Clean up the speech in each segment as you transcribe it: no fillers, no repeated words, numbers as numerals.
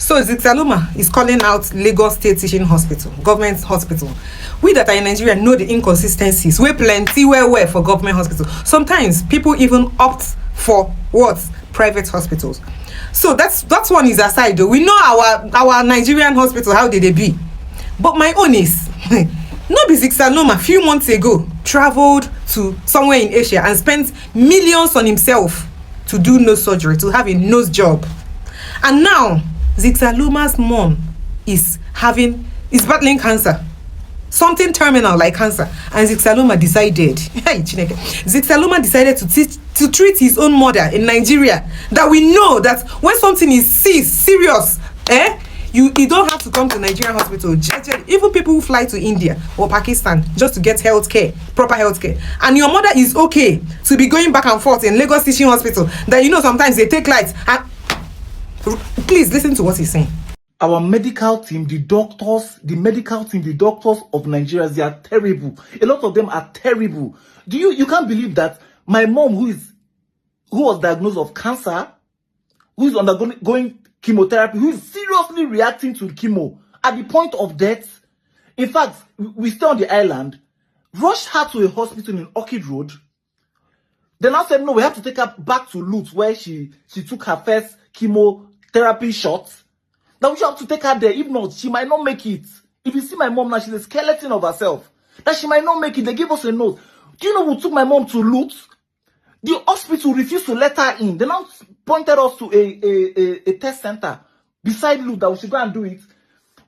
So Zicsaloma is calling out Lagos State Teaching Hospital, government hospital. We that are in Nigeria know the inconsistencies. We plenty where for government hospital. Sometimes people even opt for what? Private hospitals. So that's one is aside though. We know our Nigerian hospital, how did they be? But my own is no be Zicsaloma few months ago traveled to somewhere in Asia and spent millions on himself to do nose surgery, to have a nose job. And now Zicaloma's mom is battling cancer, something terminal like cancer, and Zicsaloma decided to treat his own mother in Nigeria. That we know that when something is serious, you don't have to come to Nigerian hospital. Even people who fly to India or Pakistan just to get proper healthcare, and your mother is okay to be going back and forth in Lagos Teaching Hospital, that sometimes they take lights. Please listen to what he's saying. Our medical team, the doctors of Nigeria, they are terrible. A lot of them are terrible. You can't believe that my mom, who was diagnosed of cancer, who is undergoing chemotherapy, who is seriously reacting to chemo at the point of death. In fact, we stay on the island, rushed her to a hospital in Orchid Road. Then I said, no, we have to take her back to LUTH, where she took her first chemotherapy shots. Now we have to take her there. If not, she might not make it. If you see my mom now, she's a skeleton of herself. That she might not make it. They gave us a note. Do you know who took my mom to LUTH? The hospital refused to let her in. They now pointed us to a test center beside LUTH that we should go and do it.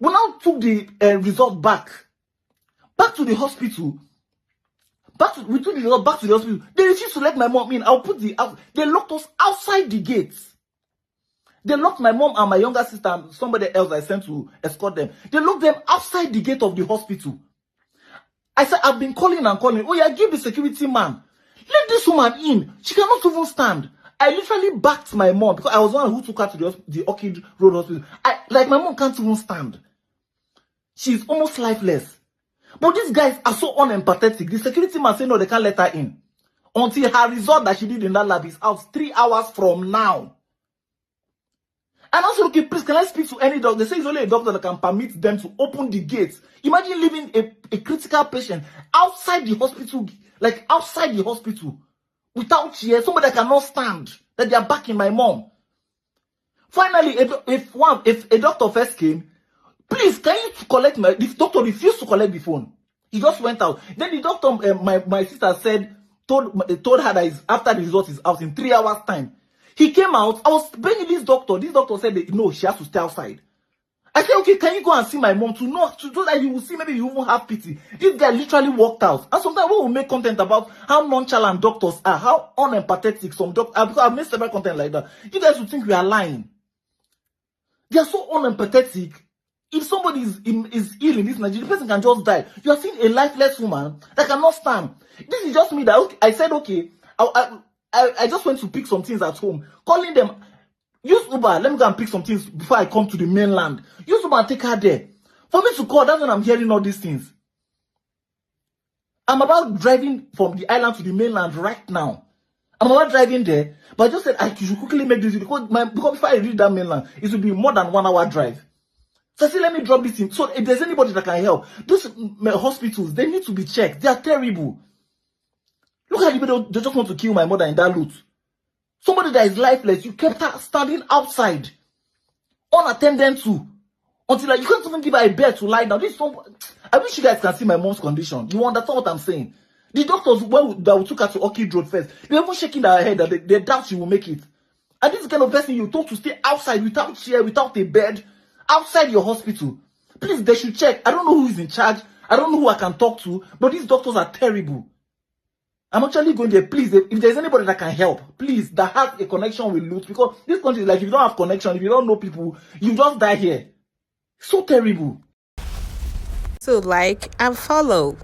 We now took the result back to the hospital. We took the result back to the hospital. They refused to let my mom in. They locked us outside the gates. They locked my mom and my younger sister and somebody else I sent to escort them. They locked them outside the gate of the hospital. I said, I've been calling and calling. Oh yeah, give the security man. Let this woman in. She cannot even stand. I literally backed my mom because I was the one who took her to the Orchid Road Hospital. My mom can't even stand. She's almost lifeless. But these guys are so unempathetic. The security man said no, they can't let her in. Until her result that she did in that lab is out 3 hours from now. And also, okay, please, can I speak to any doctor? They say it's only a doctor that can permit them to open the gates. Imagine leaving a critical patient outside the hospital, without chairs, somebody that cannot stand, that they are backing my mom. Finally, if a doctor first came, please, can you collect this doctor refused to collect the phone. He just went out. Then the doctor, my sister told her that after the result is out in 3 hours' time. He came out. I was begging this doctor. This doctor said that, no, she has to stay outside. I said, okay, can you go and see my mom so that you will see, maybe you won't have pity. This guy literally walked out. And sometimes we will make content about how nonchalant doctors are, how unempathetic some doctors are, because I've made several content like that. You guys would think we are lying. They are so unempathetic. If somebody is ill in this Nigeria, the person can just die. You are seeing a lifeless woman that cannot stand. This is just me that I said, okay, I just went to pick some things at home. Calling them, use Uber, let me go and pick some things before I come to the mainland. Use Uber and take her there. For me to call, that's when I'm hearing all these things. I'm about driving from the island to the mainland right now. I'm about driving there, but I just said I should quickly make this because before I reach that mainland, it will be more than 1 hour drive. So I said, let me drop this in. So if there's anybody that can help, those hospitals, they need to be checked. They are terrible. Look at the people, they just want to kill my mother in that LUTH. Somebody that is lifeless, you kept her standing outside, unattended to, until you can't even give her a bed to lie down. I wish you guys can see my mom's condition. You understand what I'm saying? The doctors that took her to Orchid Road first, they were even shaking their head that they doubt she will make it. And this kind of person you told to stay outside without chair, without a bed, outside your hospital. Please, they should check. I don't know who is in charge. I don't know who I can talk to, but these doctors are terrible. I'm actually going there. Please, if there's anybody that can help, please, that has a connection with LUTH, because this country is like, if you don't have connection, if you don't know people, you just die here. So terrible. So like and follow.